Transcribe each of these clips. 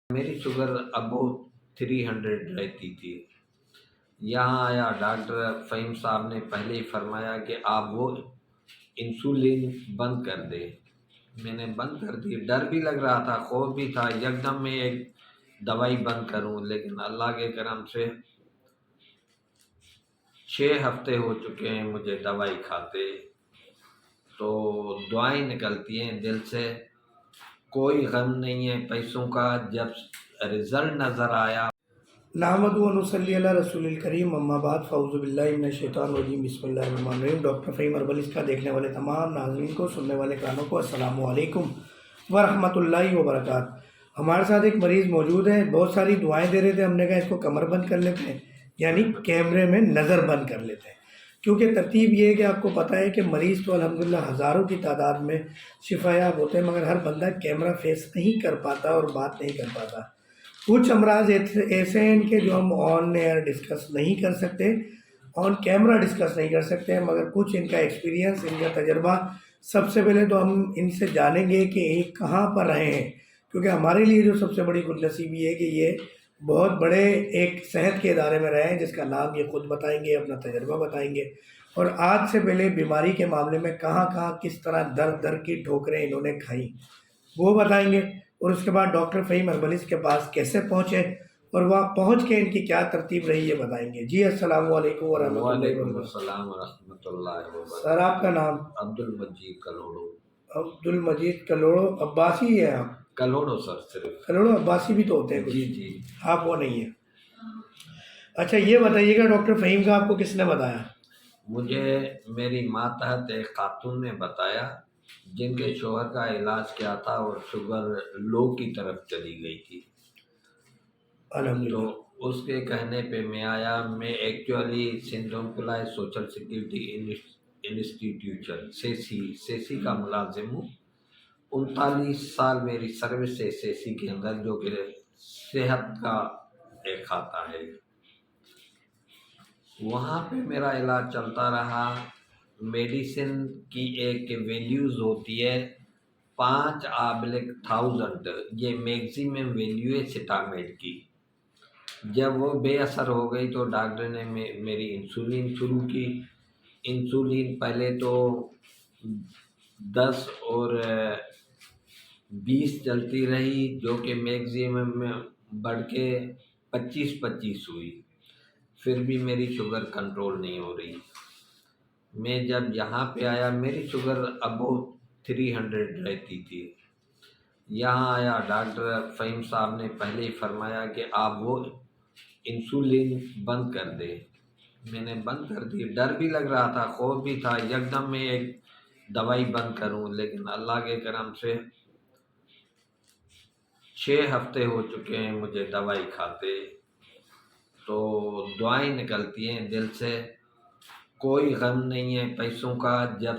میری شوگر ابو 300 رہتی تھی۔ یہاں آیا ڈاکٹر فہیم صاحب نے پہلے ہی فرمایا کہ آپ وہ انسولین بند کر دیں۔ میں نے بند کر دی، ڈر بھی لگ رہا تھا، خوف بھی تھا، یکدم میں ایک دوائی بند کروں، لیکن اللہ کے کرم سے 6 ہفتے ہو چکے ہیں مجھے دوائی کھاتے، تو دعائیں نکلتی ہیں دل سے، کوئی غم نہیں ہے پیسوں کا۔ جب رزلٹ نظر آیا، نحمد و نصلی علی رسول الکریم، اما بعد، فاعوذ باللہ من الشیطان الرجیم، بسم اللہ الرحمن الرحیم۔ ڈاکٹر فہیم اربل اس کا دیکھنے والے تمام ناظرین کو، سننے والے کانوں کو السلام علیکم ورحمۃ اللہ وبرکاتہ۔ ہمارے ساتھ ایک مریض موجود ہے، بہت ساری دعائیں دے رہے تھے، ہم نے کہا اس کو کمر بند کر لیتے ہیں، یعنی کیمرے میں نظر بند کر لیتے ہیں، کیونکہ ترتیب یہ ہے کہ آپ کو پتہ ہے کہ مریض تو الحمدللہ ہزاروں کی تعداد میں شفا یاب ہوتے ہیں، مگر ہر بندہ کیمرہ فیس نہیں کر پاتا اور بات نہیں کر پاتا۔ کچھ امراض ایسے ہیں ان کے جو ہم آن ایئر ڈسکس نہیں کر سکتے، آن کیمرہ ڈسکس نہیں کر سکتے، مگر کچھ ان کا ایکسپیرینس، ان کا تجربہ، سب سے پہلے تو ہم ان سے جانیں گے کہ یہ کہاں پر رہے ہیں، کیونکہ ہمارے لیے جو سب سے بڑی خوش نصیبی ہے کہ یہ بہت بڑے ایک صحت کے ادارے میں رہے ہیں، جس کا نام یہ خود بتائیں گے، اپنا تجربہ بتائیں گے، اور آج سے پہلے بیماری کے معاملے میں کہاں کہاں کس طرح در کی ٹھوکریں انہوں نے کھائیں وہ بتائیں گے، اور اس کے بعد ڈاکٹر فہیم اربلس کے پاس کیسے پہنچے اور وہاں پہنچ کے ان کی کیا ترتیب رہی یہ بتائیں گے۔ جی السلام علیکم ورحمۃ اللہ وعلیکم وبرکاتہ۔ السلام ورحمۃ اللہ سر وبرکاتہ۔ آپ کا نام؟ عبد المجید کلوڑو۔ عبد المجید کلوڑو، عباسی ہے آپ؟ کلوڑو سر، صرف کلوڑو عباسی بھی تو ہوتے ہیں کچھ، جی جی۔ آپ وہ نہیں ہیں۔ اچھا یہ بتائیے گا ڈاکٹر فہیم کا آپ کو کس نے بتایا؟ مجھے میری ماتحت ایک خاتون نے بتایا، جن کے شوہر کا علاج کیا تھا اور شوگر لو کی طرف چلی گئی تھی، تو الحمدللہ۔ اس کے کہنے پہ میں آیا۔ میں actually Sindh employee social security institution SESSI کا ملازم ہوں۔ 39 سال میری سروس ہے سیسی کے اندر، جو کہ صحت کا ایک کھاتا ہے۔ وہاں پہ میرا علاج چلتا رہا۔ میڈیسن کی ایک ویلیوز ہوتی ہے 5/1000، یہ میگزیمم ویلیو ہے سٹامیٹ کی۔ جب وہ بے اثر ہو گئی تو ڈاکٹر نے میری انسولین شروع کی۔ انسولین پہلے تو 10 اور 20 چلتی رہی، جو کہ میگزیمم میں بڑھ کے 25 ہوئی، پھر بھی میری شوگر کنٹرول نہیں ہو رہی۔ میں جب یہاں پہ آیا، میری شوگر ابو 300 رہتی تھی۔ یہاں آیا ڈاکٹر فہیم صاحب نے پہلے ہی فرمایا کہ آپ وہ انسولین بند کر دیں۔ میں نے بند کر دی، ڈر بھی لگ رہا تھا، خوف بھی تھا، یکدم میں ایک دوائی بند کروں، لیکن اللہ کے کرم سے 6 ہفتے ہو چکے ہیں مجھے دوائی کھاتے، تو دعائیں نکلتی ہیں دل سے، کوئی غم نہیں ہے پیسوں کا۔ جب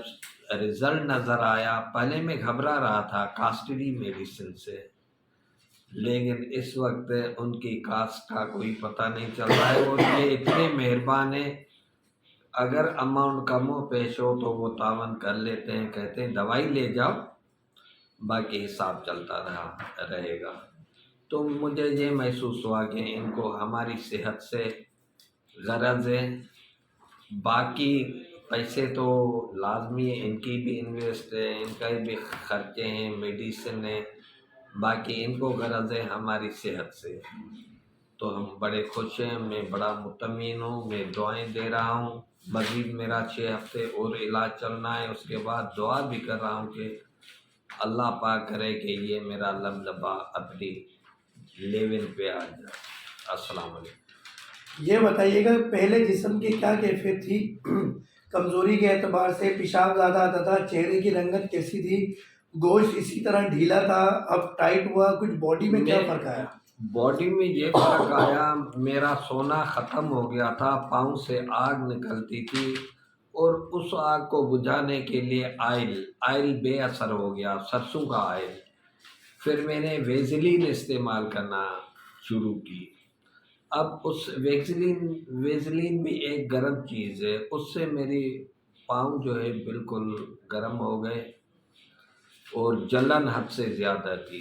رزلٹ نظر آیا، پہلے میں گھبرا رہا تھا کاسٹلی میڈیسن سے، لیکن اس وقت ان کی کاسٹ کا کوئی پتہ نہیں چل رہا ہے، اور یہ اتنے مہربان ہیں، اگر اماؤنٹ کم و پیش ہو تو وہ تعاون کر لیتے ہیں، کہتے ہیں دوائی لے جاؤ، باقی حساب چلتا رہے گا۔ تو مجھے یہ محسوس ہوا کہ ان کو ہماری صحت سے غرض ہے، باقی پیسے تو لازمی ہے، ان کی بھی انویسٹ ہے، ان کا بھی خرچے ہیں، میڈیسن ہے، باقی ان کو غرض ہے ہماری صحت سے۔ تو ہم بڑے خوش ہیں، میں بڑا مطمئن ہوں، میں دعائیں دے رہا ہوں، مزید میرا 6 ہفتے اور علاج چلنا ہے، اس کے بعد دعا بھی کر رہا ہوں کہ اللہ پاک کرے کہ یہ میرا لملبا اپنی لیول پہ آ جائے۔ السلام علیکم۔ یہ بتائیے گا پہلے جسم کی کیا کیفیت تھی؟ کمزوری کے اعتبار سے پیشاب زیادہ آتا تھا، چہرے کی رنگت کیسی تھی، گوشت اسی طرح ڈھیلا تھا، اب ٹائٹ ہوا، کچھ باڈی میں کیا فرق آیا؟ باڈی میں یہ فرق آیا، میرا سونا ختم ہو گیا تھا، پاؤں سے آگ نکلتی تھی، اور اس آگ کو بجھانے کے لیے آئل بے اثر ہو گیا، سرسوں کا آئل۔ پھر میں نے ویزلین استعمال کرنا شروع کی۔ اب اس ویزلین بھی ایک گرم چیز ہے، اس سے میری پاؤں جو ہے بالکل گرم ہو گئے، اور جلن حد سے زیادہ تھی۔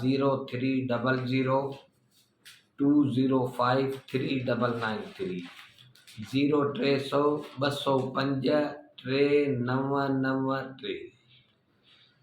030020539993 030020539993।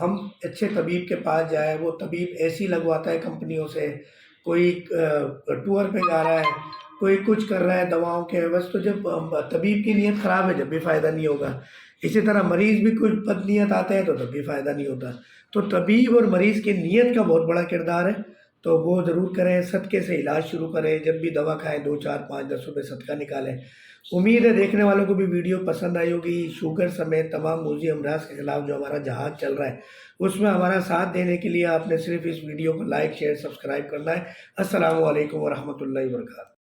ہم اچھے طبیب کے پاس جائیں، وہ طبیب اے سی لگواتا ہے کمپنیوں سے، کوئی ٹور پہ جا رہا ہے، کوئی کچھ کر رہا ہے دواؤں کے عوض، تو جب طبیب کی نیت خراب ہے جب بھی فائدہ نہیں ہوگا. اسی طرح مریض بھی کچھ بد نیت آتے ہیں تو تب بھی فائدہ نہیں ہوتا. تو طبیب اور مریض کی نیت کا بہت بڑا کردار ہے. تو وہ ضرور کریں، صدقے سے علاج شروع کریں، جب بھی دوا کھائیں 2 4 5 10 روپے صدقہ نکالیں. امید ہے دیکھنے والوں کو بھی ویڈیو پسند آئی ہوگی. شوگر سمیت تمام موذی امراض کے خلاف جو ہمارا جہاد چل رہا ہے اس میں ہمارا ساتھ دینے کے لیے آپ نے صرف اس ویڈیو کو لائک شیئر سبسکرائب کرنا ہے. السلام علیکم ورحمۃ اللہ وبرکاتہ.